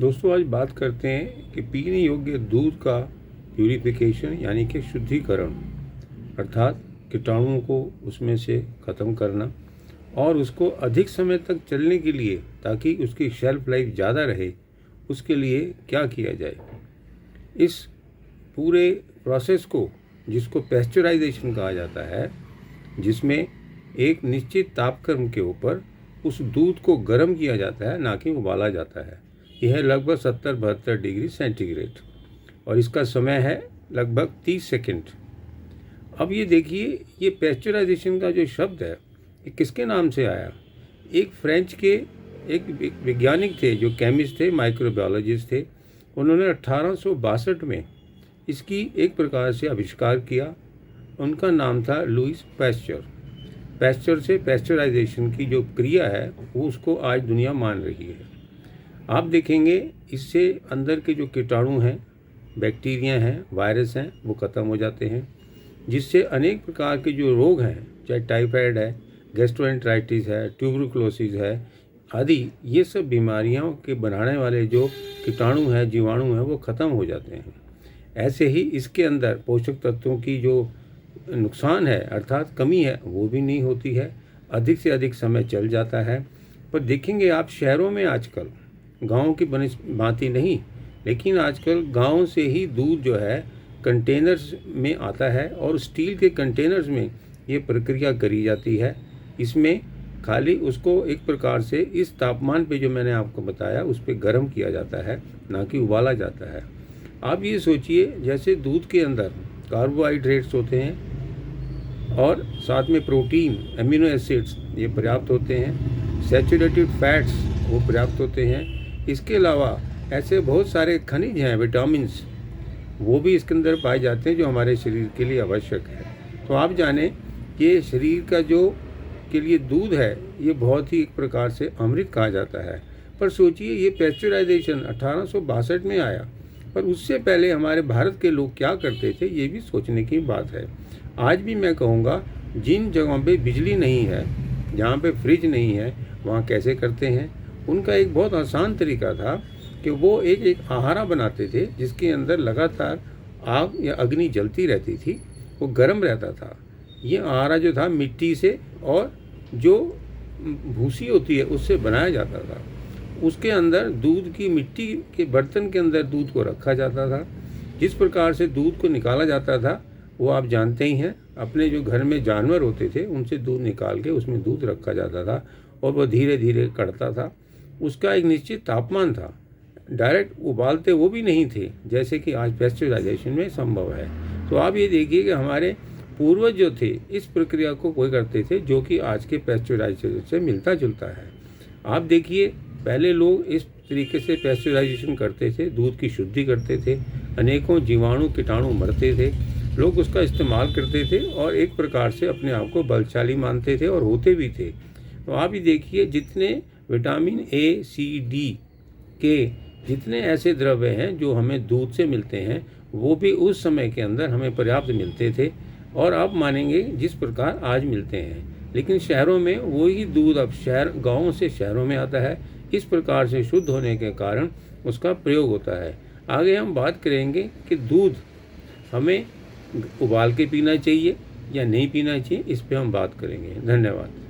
दोस्तों, आज बात करते हैं कि पीने योग्य दूध का प्यूरिफिकेशन यानी कि शुद्धिकरण, अर्थात कीटाणुओं को उसमें से ख़त्म करना और उसको अधिक समय तक चलने के लिए, ताकि उसकी शेल्फ लाइफ ज़्यादा रहे, उसके लिए क्या किया जाए। इस पूरे प्रोसेस को, जिसको पैस्चराइजेशन कहा जाता है, जिसमें एक निश्चित तापक्रम के ऊपर उस दूध को गर्म किया जाता है, ना कि उबाला जाता है। यह है लगभग 70-72 डिग्री सेंटीग्रेड और इसका समय है लगभग 30 सेकंड। अब ये देखिए, ये पैस्चराइजेशन का जो शब्द है, ये किसके नाम से आया। एक फ्रेंच के एक वैज्ञानिक थे, जो केमिस्ट थे, माइक्रोबायोलॉजिस्ट थे। उन्होंने 1862 में इसकी एक प्रकार से आविष्कार किया। उनका नाम था लुईस पैस्चर। पैस्चर से पैस्चराइजेशन की जो क्रिया है, वो उसको आज दुनिया मान रही है। आप देखेंगे, इससे अंदर के जो कीटाणु हैं, बैक्टीरिया हैं, वायरस हैं, वो ख़त्म हो जाते हैं, जिससे अनेक प्रकार के जो रोग हैं, चाहे टाइफाइड है, गैस्ट्रोएंटराइटिस है, ट्यूबरकुलोसिस है आदि, ये सब बीमारियों के बनाने वाले जो कीटाणु हैं, जीवाणु हैं, वो ख़त्म हो जाते हैं। ऐसे ही इसके अंदर पोषक तत्वों की जो नुकसान है, अर्थात कमी है, वो भी नहीं होती है। अधिक से अधिक समय चल जाता है। पर देखेंगे आप, शहरों में आजकल गाँव की भांति नहीं, लेकिन आजकल गाँव से ही दूध जो है कंटेनर्स में आता है और स्टील के कंटेनर्स में ये प्रक्रिया करी जाती है। इसमें खाली उसको एक प्रकार से इस तापमान पे जो मैंने आपको बताया, उस पे गर्म किया जाता है, ना कि उबाला जाता है। आप ये सोचिए, जैसे दूध के अंदर कार्बोहाइड्रेट्स होते हैं और साथ में प्रोटीन, एमिनो एसिड्स ये पर्याप्त होते हैं, सैचुरेटेड फैट्स वो पर्याप्त होते हैं। इसके अलावा ऐसे बहुत सारे खनिज हैं, विटामिन्स, वो भी इसके अंदर पाए जाते हैं, जो हमारे शरीर के लिए आवश्यक है। तो आप जानें कि शरीर का जो के लिए दूध है, ये बहुत ही एक प्रकार से अमृत कहा जाता है। पर सोचिए, ये पैस्चराइजेशन 1862 में आया, पर उससे पहले हमारे भारत के लोग क्या करते थे, ये भी सोचने की बात है। आज भी मैं कहूँगा, जिन जगहों पे बिजली नहीं है, जहाँ पे फ्रिज नहीं है, वहाँ कैसे करते हैं। उनका एक बहुत आसान तरीका था कि वो एक आहारा बनाते थे, जिसके अंदर लगातार आग या अग्नि जलती रहती थी, वो गर्म रहता था। ये आहारा जो था मिट्टी से और जो भूसी होती है उससे बनाया जाता था। उसके अंदर दूध की, मिट्टी के बर्तन के अंदर दूध को रखा जाता था। जिस प्रकार से दूध को निकाला जाता था, वो आप जानते ही हैं। अपने जो घर में जानवर होते थे, उनसे दूध निकाल के उसमें दूध रखा जाता था और वह धीरे धीरे कढ़ता था। उसका एक निश्चित तापमान था। डायरेक्ट उबालते वो भी नहीं थे, जैसे कि आज पैस्चराइजेशन में संभव है। तो आप ये देखिए कि हमारे पूर्वज जो थे, इस प्रक्रिया को कोई करते थे, जो कि आज के पैस्चराइजेशन से मिलता जुलता है। आप देखिए, पहले लोग इस तरीके से पैस्चराइजेशन करते थे, दूध की शुद्धि करते थे, अनेकों जीवाणु कीटाणु मरते थे, लोग उसका इस्तेमाल करते थे और एक प्रकार से अपने आप को बलशाली मानते थे और होते भी थे। तो आप ये देखिए, जितने विटामिन ए, सी, डी के जितने ऐसे द्रव्य हैं जो हमें दूध से मिलते हैं, वो भी उस समय के अंदर हमें पर्याप्त मिलते थे और आप मानेंगे जिस प्रकार आज मिलते हैं। लेकिन शहरों में वही दूध अब गाँव से शहरों में आता है। इस प्रकार से शुद्ध होने के कारण उसका प्रयोग होता है। आगे हम बात करेंगे कि दूध हमें उबाल के पीना चाहिए या नहीं पीना चाहिए, इस पर हम बात करेंगे। धन्यवाद।